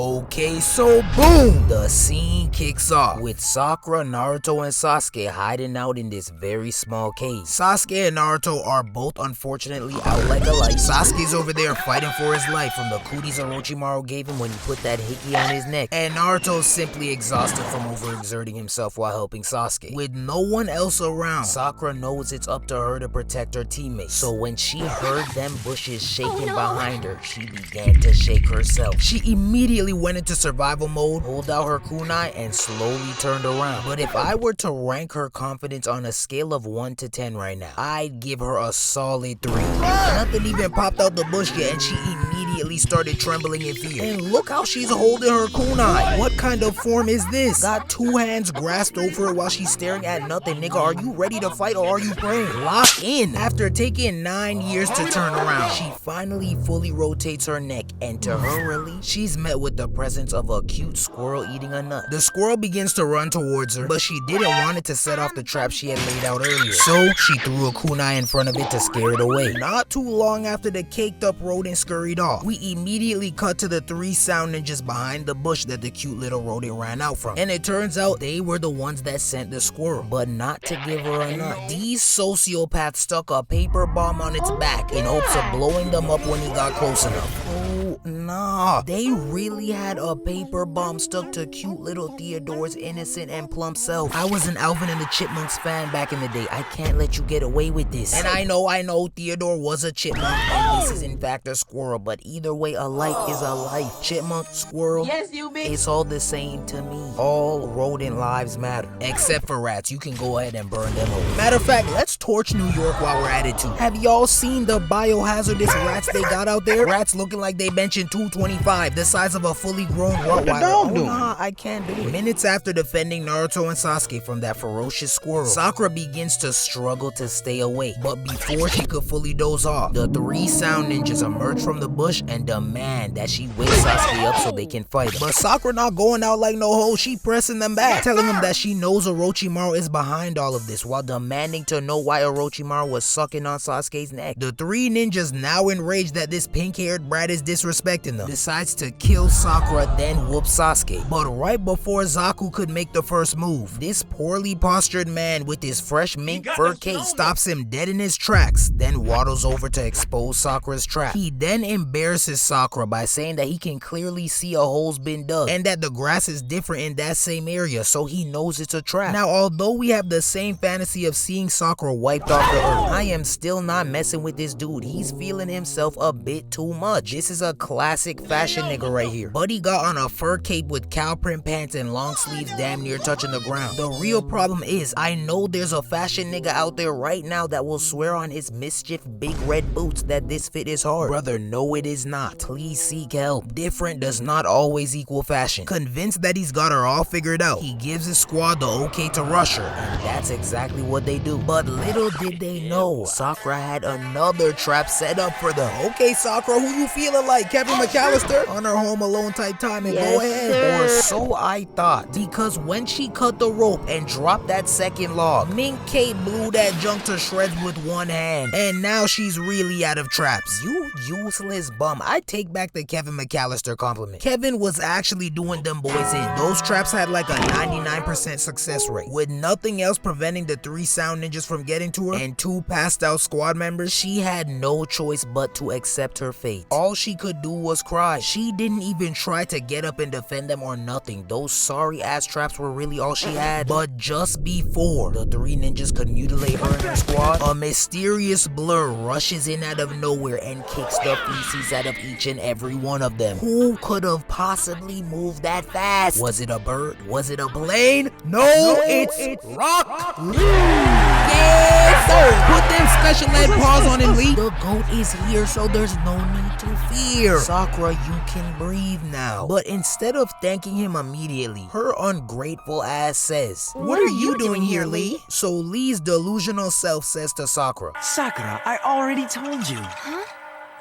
Okay, so boom! The scene kicks off with Sakura, Naruto, and Sasuke hiding out in this very small cave. Sasuke and Naruto are both unfortunately out like a light. Sasuke's over there fighting for his life from the cooties Orchimaru gave him when he put that hickey on his neck. And Naruto's simply exhausted from overexerting himself while helping Sasuke. With no one else around, Sakura knows it's up to her to protect her teammates. So when she heard them bushes shaking behind her, she began to shake herself. She immediately went into survival mode, pulled out her kunai, and slowly turned around. But if I were to rank her confidence on a scale of 1 to 10 right now, I'd give her a solid 3. Nothing even popped out the bush yet, and she immediately started trembling in fear. And look how she's holding her kunai. What kind of form is this? Got 2 hands grasped over her while she's staring at nothing. Nigga, are you ready to fight or are you praying? Lock in. After taking 9 years to turn around, she finally fully rotates her neck, and to her relief, she's met with the presence of a cute squirrel eating a nut. The squirrel begins to run towards her, but she didn't want it to set off the trap she had laid out earlier. So she threw a kunai in front of it to scare it away. Not too long after the caked up rodent scurried off, we immediately cut to the 3 sound ninjas behind the bush that the cute little rodent ran out from. And it turns out they were the ones that sent the squirrel, but not to give her a nut. These sociopaths stuck a paper bomb on its back in hopes of blowing them up when he got close enough. Oh, nah. They really had a paper bomb stuck to cute little Theodore's innocent and plump self. I was an Alvin and the Chipmunks fan back in the day. I can't let you get away with this. And I know, Theodore was a chipmunk, and this is in fact a squirrel, but either way, a like is a life. Chipmunk, squirrel, yes, you be. It's all the same to me. All rodent lives matter. Except for rats. You can go ahead and burn them over. Matter of fact, let's torch New York while we're at it too. Have y'all seen the biohazardous rats they got out there? Rats looking like they mentioned 225, the size of a fully grown Rottweiler. Oh nah, I can't do it. Minutes after defending Naruto and Sasuke from that ferocious squirrel, Sakura begins to struggle to stay awake. But before she could fully doze off, the 3 sound ninjas emerge from the bush and demand that she wake Sasuke up so they can fight him. But Sakura not going out like no hoe, she pressing them back, telling them that she knows Orochimaru is behind all of this, while demanding to know why Orochimaru was sucking on Sasuke's neck. The 3 ninjas, now enraged that this pink-haired brat is disrespecting them, decides to kill Sakura, then whoop Sasuke. But right before Zaku could make the first move, this poorly postured man with his fresh mink fur cape stops him dead in his tracks, then waddles over to expose Sakura's trap. He then embarrasses Sakura by saying that he can clearly see a hole's been dug, and that the grass is different in that same area, so he knows it's a trap. Now, although we have the same fantasy of seeing Sakura wiped off the earth, I am still not messing with this dude. He's feeling himself a bit too much. This is a classic fashion nigga right here. Buddy got on a fur cape with cow print pants and long sleeves damn near touching the ground. The real problem is, I know there's a fashion nigga out there right now that will swear on his mischief big red boots that this fit is hard. Brother, no it is not. Please seek help. Different does not always equal fashion. Convinced that he's got her all figured out, he gives his squad the okay to rush her, and that's exactly what they do. But little did they know, Sakura had another trap set up for them. Okay, Sakura, who you feeling like? Kevin McAllister? On her Home Alone type time, and yes, go ahead. Sir. Or so I thought, because when she cut the rope and dropped that second log, Mink Kate blew that junk to shreds with one hand, and now she's really out of traps. You useless bum. I take back the Kevin McAllister compliment. Kevin was actually doing them boys in. Those traps had like a 99% success rate. With nothing else preventing the 3 sound ninjas from getting to her and 2 passed out squad members, she had no choice but to accept her fate. All she could do was cry. She didn't even try to get up and defend them or nothing. Those sorry ass traps were really all she had. But just before the 3 ninjas could mutilate her and her squad, a mysterious blur rushes in out of nowhere and kicks the feces out of each and every one of them. Who could have possibly moved that fast? Was it a bird? Was it a plane? No, it's Rock Lee! Yes, sir! Put them special ed paws on him, Lee. The GOAT is here, so there's no need to fear. Sakura, you can breathe now. But instead of thanking him immediately, her ungrateful ass says, "What are you doing here, Lee?" So Lee's delusional self says to Sakura, "Sakura, I already told you." Huh?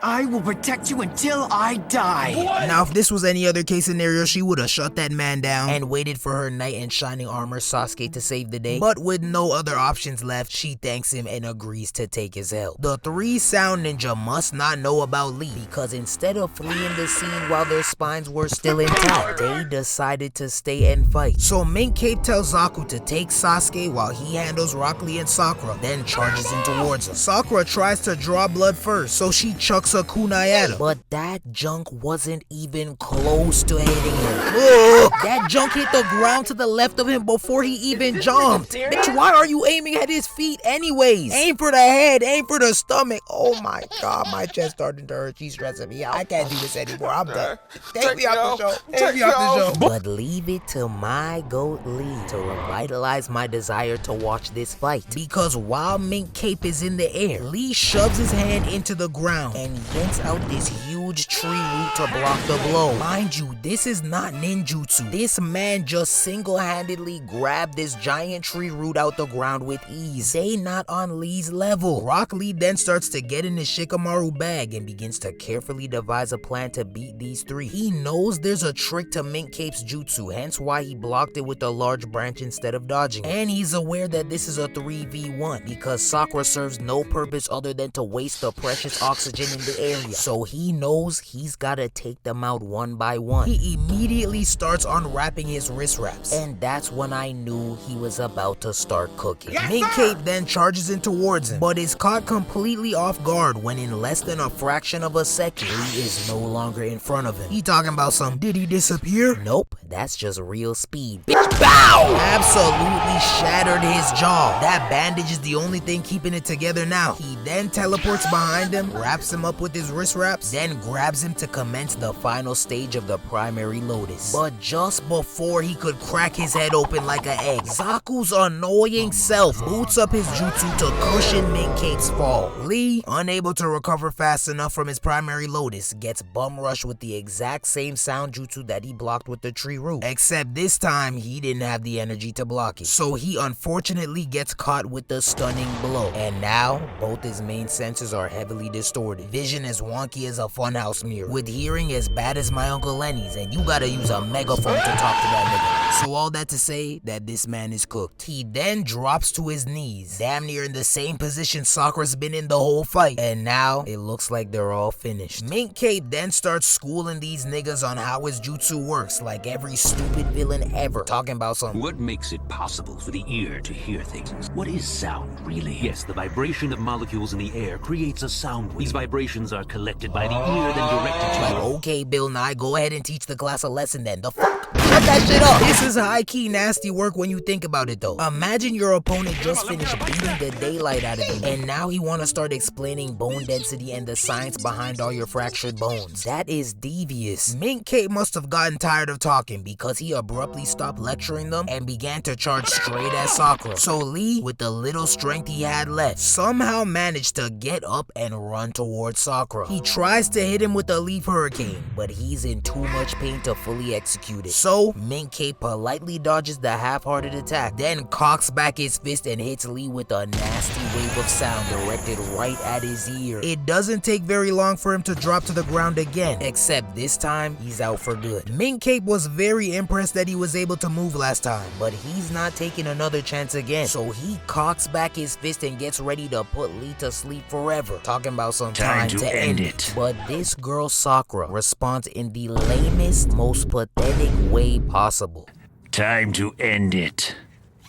I will protect you until I die. What? Now, if this was any other case scenario, she would have shut that man down and waited for her knight in shining armor Sasuke to save the day. But with no other options left, she thanks him and agrees to take his help. The three sound ninja must not know about Lee, because instead of fleeing the scene while their spines were still intact, they decided to stay and fight. So Mink Cape tells Zaku to take Sasuke while he handles Rock Lee and Sakura, then charges in towards him. Sakura tries to draw blood first, so she chucks a kunai at him. But that junk wasn't even close to hitting him. Ugh, that junk hit the ground to the left of him before he even jumped. Bitch, why are you aiming at his feet anyways? Aim for the head, aim for the stomach. Oh my god, my chest starting to hurt. She's stressing me out. I can't do this anymore. I'm done. Take me off the show. Take me off the show. But leave it to my goat Lee to revitalize my desire to watch this fight. Because while Mink Cape is in the air, Lee shoves his hand into the ground and yanks out this huge tree root to block the blow. Mind you, this is not ninjutsu. This man just single-handedly grabbed this giant tree root out the ground with ease. They not on Lee's level. Rock Lee then starts to get in his Shikamaru bag and begins to carefully devise a plan to beat these three. He knows there's a trick to Mink Cape's jutsu, hence why he blocked it with a large branch instead of dodging it. And he's aware that this is a 3v1 because Sakura serves no purpose other than to waste the precious oxygen in the area. So he knows he's gotta take them out one by one. He immediately starts unwrapping his wrist wraps, and that's when I knew he was about to start cooking. Mink Cape then charges in towards him, but is caught completely off guard when in less than a fraction of a second, he is no longer in front of him. He talking about some, did he disappear? Nope, that's just real speed. Bitch, bow! Absolutely shattered his jaw. That bandage is the only thing keeping it together now. He then teleports behind him, wraps him up with his wrist wraps, then grabs him to commence the final stage of the primary lotus. But just before he could crack his head open like an egg, Zaku's annoying self boots up his jutsu to cushion Mink Cape's fall. Lee, unable to recover fast enough from his primary lotus, gets bum rushed with the exact same sound jutsu that he blocked with the tree root. Except this time, he didn't have the energy to block it. So he unfortunately gets caught with the stunning blow. And now, both his main senses are heavily distorted. Vision as wonky as a funhouse mirror, with hearing as bad as my Uncle Lenny's, and you gotta use a megaphone to talk to that nigga. So all that to say that this man is cooked. He then drops to his knees, damn near in the same position Sakura's been in the whole fight. And now, it looks like they're all finished. Mink Cape then starts schooling these niggas on how his jutsu works, like every stupid villain ever. Talking about something. What makes it possible for the ear to hear things? What is sound, really? Yes, the vibration of molecules in the air creates a sound wave. These vibrations are collected by the ear, then directed to Like, okay, Bill Nye, go ahead and teach the class a lesson then. The fuck? Shut that shit up. This is high-key nasty work when you think about it though. Imagine your opponent just finished beating the daylight out of you, and now he wanna start explaining bone density and the science behind all your fractured bones. That is devious. Mink Cape must have gotten tired of talking because he abruptly stopped lecturing them and began to charge straight at Sakura. So Lee, with the little strength he had left, somehow managed to get up and run towards Sakura. He tries to hit him with a leaf hurricane, but he's in too much pain to fully execute it. So Mink Cape politely dodges the half-hearted attack, then cocks back his fist and hits Lee with a nasty wave of sound directed right at his ear. It doesn't take very long for him to drop to the ground again, except this time he's out for good. Mink Cape was very impressed that he was able to move last time, but he's not taking another chance again. So he cocks back his fist and gets ready to put Lee to sleep forever. Talking about some time to end it. But this girl Sakura responds in the lamest, most pathetic way possible. Time to end it.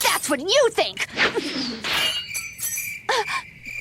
That's what you think!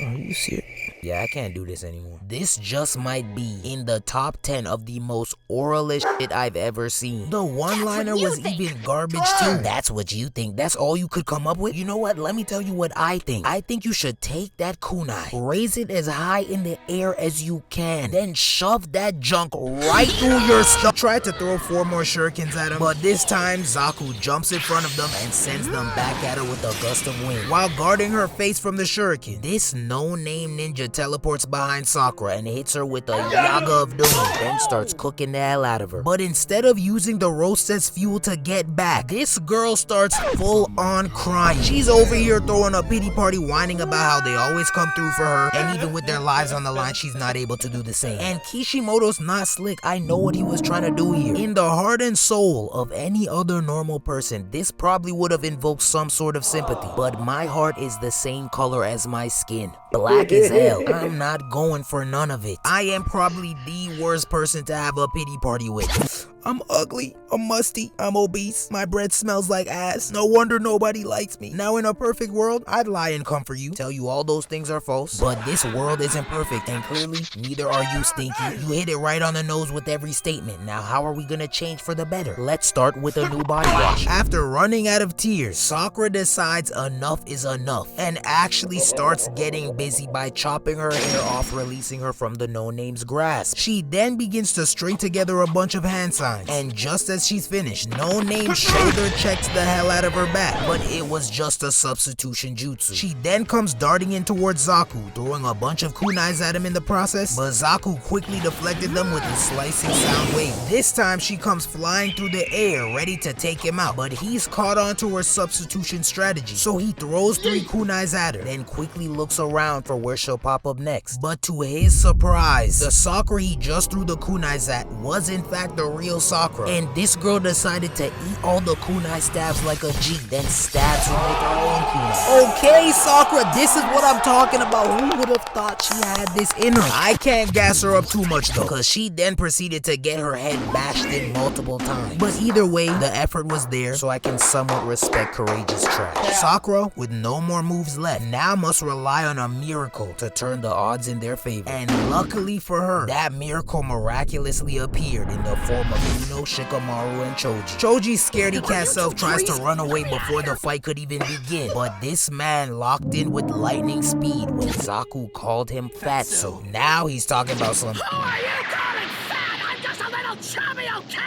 Are you serious? Yeah, I can't do this anymore. This just might be in the top 10 of the most oralist shit I've ever seen. The one-liner was even garbage too. That's what you think? That's all you could come up with? You know what? Let me tell you what I think. I think you should take that kunai, raise it as high in the air as you can, then shove that junk right through your stomach. Try to throw 4 more shurikens at him, but this time Zaku jumps in front of them and sends them back at her with a gust of wind while guarding her face from the shuriken. This no-name ninja teleports behind Sakura and hits her with a Yaga of Doom, then starts cooking the hell out of her. But instead of using the roast as fuel to get back, this girl starts full on crying. She's over here throwing a pity party, whining about how they always come through for her, and even with their lives on the line, she's not able to do the same. And Kishimoto's not slick. I know what he was trying to do here. In the heart and soul of any other normal person, this probably would have invoked some sort of sympathy, but my heart is the same color as my skin, black as hell. I'm not going for none of it. I am probably the worst person to have a pity party with. I'm ugly, I'm musty, I'm obese, my breath smells like ass, no wonder nobody likes me. Now in a perfect world, I'd lie and comfort you, tell you all those things are false, but this world isn't perfect, and clearly, neither are you, Stinky. You hit it right on the nose with every statement. Now how are we gonna change for the better? Let's start with a new body wash. After running out of tears, Sakura decides enough is enough, and actually starts getting busy by chopping her hair off, releasing her from the No-Name's grasp. She then begins to string together a bunch of hand signs. And just as she's finished, No Name shoulder checks the hell out of her back, but it was just a substitution jutsu. She then comes darting in towards Zaku, throwing a bunch of kunais at him in the process, but Zaku quickly deflected them with a slicing sound wave. This time she comes flying through the air, ready to take him out, but he's caught onto her substitution strategy, so he throws 3 kunais at her, then quickly looks around for where she'll pop up next. But to his surprise, the Sakura he just threw the kunais at was in fact the real Sakura, and this girl decided to eat all the kunai stabs like a G, then stabs her with her own kunai. Okay, Sakura, this is what I'm talking about. Who would have thought she had this in her? I can't gas her up too much though, cause she then proceeded to get her head bashed in multiple times. But either way, the effort was there, so I can somewhat respect courageous trash. Sakura, with no more moves left, now must rely on a miracle to turn the odds in their favor. And luckily for her, that miracle miraculously appeared in the form of Shikamaru and Choji. Choji's scaredy cat self tries to run away before the fight could even begin, but this man locked in with lightning speed when Zaku called him fat, so now he's talking about some— Who are you calling fat? I'm just a little chubby, okay?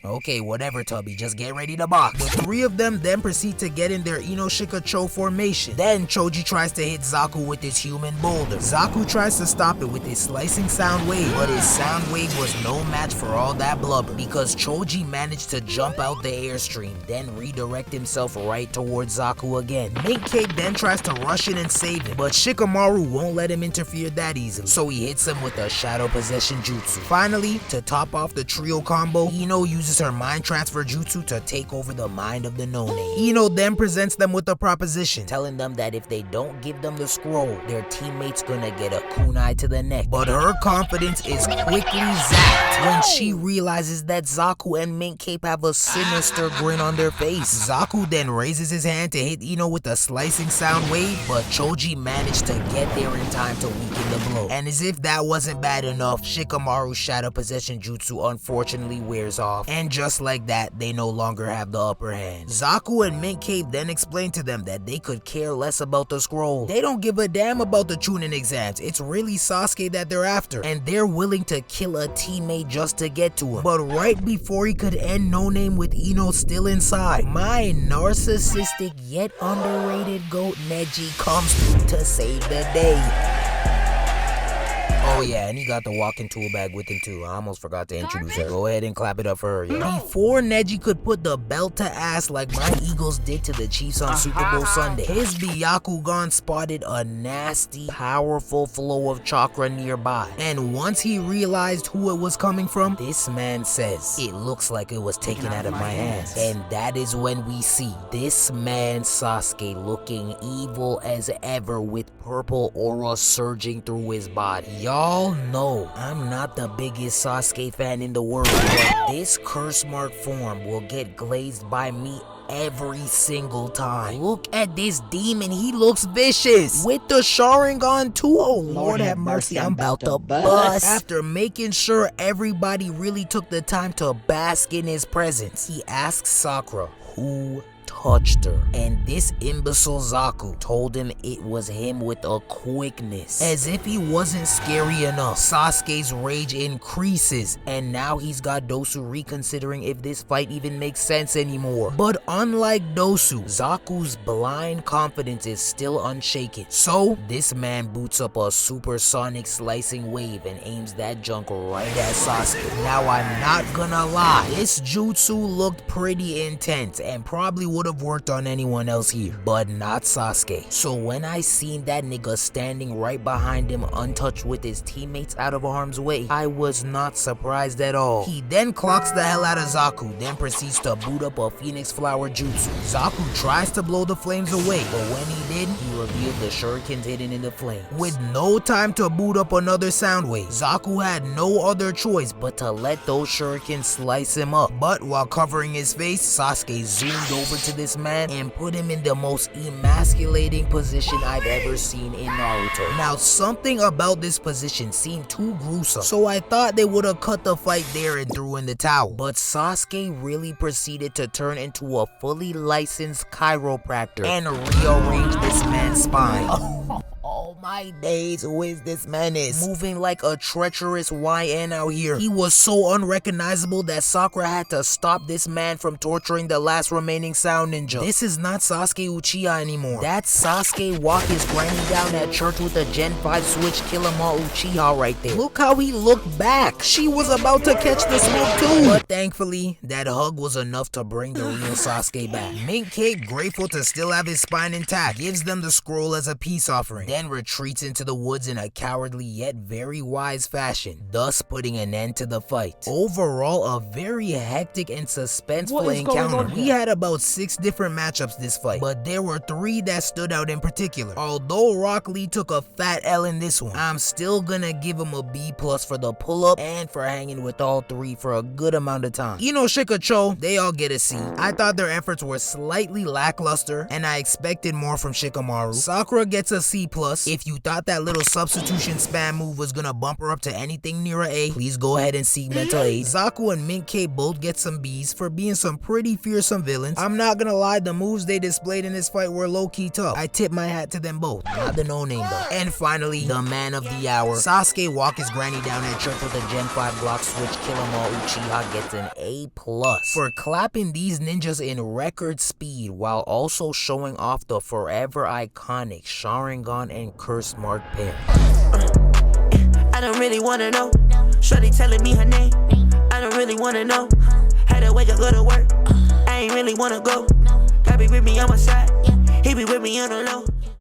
Okay, whatever, Tubby, just get ready to box. The 3 of them then proceed to get in their Inoshika-cho formation. Then Choji tries to hit Zaku with his human boulder. Zaku tries to stop it with his slicing sound wave, but his sound wave was no match for all that blubber, because Choji managed to jump out the airstream, then redirect himself right towards Zaku again. Mint Cake then tries to rush in and save him, but Shikamaru won't let him interfere that easily, so he hits him with a shadow possession jutsu. Finally, to top off the trio combo, Ino uses her mind transfer jutsu to take over the mind of the No-Name. Ino then presents them with a proposition, telling them that if they don't give them the scroll, their teammate's gonna get a kunai to the neck. But her confidence is quickly zapped when she realizes that Zaku and Mint Cape have a sinister grin on their face. Zaku then raises his hand to hit Ino with a slicing sound wave, but Choji managed to get there in time to weaken the blow. And as if that wasn't bad enough, Shikamaru's shadow possession jutsu unfortunately wears off, and just like that, they no longer have the upper hand. Zaku and Mint Cape then explain to them that they could care less about the scroll. They don't give a damn about the Chunin exams. It's really Sasuke that they're after, and they're willing to kill a teammate just to get to him. But right before he could end No Name with Ino still inside, my narcissistic yet underrated goat Neji comes through to save the day. Oh yeah, and he got the walking tool bag with him too. I almost forgot to introduce her. Go ahead and clap it up for her, yo. Before Neji could put the belt to ass like my Eagles did to the Chiefs on Super Bowl Sunday, his Byakugan spotted a nasty, powerful flow of chakra nearby. And once he realized who it was coming from, this man says, "It looks like it was taken out of my hands." And that is when we see this man Sasuke looking evil as ever with purple aura surging through his body. Y'all know I'm not the biggest Sasuke fan in the world, but this curse mark form will get glazed by me every single time. Look at this demon, he looks vicious with the Sharingan too. Oh Lord have mercy, I'm about to bust. After making sure everybody really took the time to bask in his presence, he asks Sakura, "Who touched her. And this imbecile Zaku told him it was him with a quickness. As if he wasn't scary enough, Sasuke's rage increases, and now he's got Dosu reconsidering if this fight even makes sense anymore. But unlike Dosu, Zaku's blind confidence is still unshaken. So this man boots up a supersonic slicing wave and aims that junk right at Sasuke. Now I'm not gonna lie, this jutsu looked pretty intense and probably would have worked on anyone else here, but not Sasuke. So when I seen that nigga standing right behind him untouched with his teammates out of harm's way, I was not surprised at all. He then clocks the hell out of Zaku, then proceeds to boot up a Phoenix Flower jutsu. Zaku tries to blow the flames away, but when he did, he revealed the shurikens hidden in the flames. With no time to boot up another sound wave, Zaku had no other choice but to let those shurikens slice him up. But while covering his face, Sasuke zoomed over to this man and put him in the most emasculating position I've ever seen in Naruto. Now something about this position seemed too gruesome, so I thought they would have cut the fight there and threw in the towel. But Sasuke really proceeded to turn into a fully licensed chiropractor and rearrange this man's spine. Oh my days, who is this menace? Moving like a treacherous YN out here. He was so unrecognizable that Sakura had to stop this man from torturing the last remaining sound ninja. This is not Sasuke Uchiha anymore. That's Sasuke walk his granny down at church with a Gen 5 switch kill 'em all Uchiha right there. Look how he looked back. She was about to catch the smoke too. But thankfully, that hug was enough to bring the real Sasuke back. Mint Cake, grateful to still have his spine intact, gives them the scroll as a peace offering, then retreats into the woods in a cowardly yet very wise fashion, thus putting an end to the fight. Overall, a very hectic and suspenseful encounter. We had about 6 different matchups this fight, but there were 3 that stood out in particular. Although Rock Lee took a fat L in this one, I'm still gonna give him a B+ for the pull-up and for hanging with all 3 for a good amount of time. Shikacho, they all get a C. I thought their efforts were slightly lackluster, and I expected more from Shikamaru. Sakura gets a C+. If you thought that little substitution spam move was gonna bump her up to anything near a A, please go ahead and seek mental aid. Zaku and Mint K both get some B's for being some pretty fearsome villains. I'm not gonna lie, the moves they displayed in this fight were low-key tough. I tip my hat to them both, not the no-name though. And finally, the man of the hour. Sasuke walk his granny down at church with a Gen 5 block switch kill 'em all Uchiha gets an A+ for clapping these ninjas in record speed while also showing off the forever iconic Sharingan and curse mark pair. I don't really wanna know. Shorty telling me her name. I don't really wanna know. Had to wake up, go to work. I ain't really wanna go. God be with me on my side. He be with me on the low.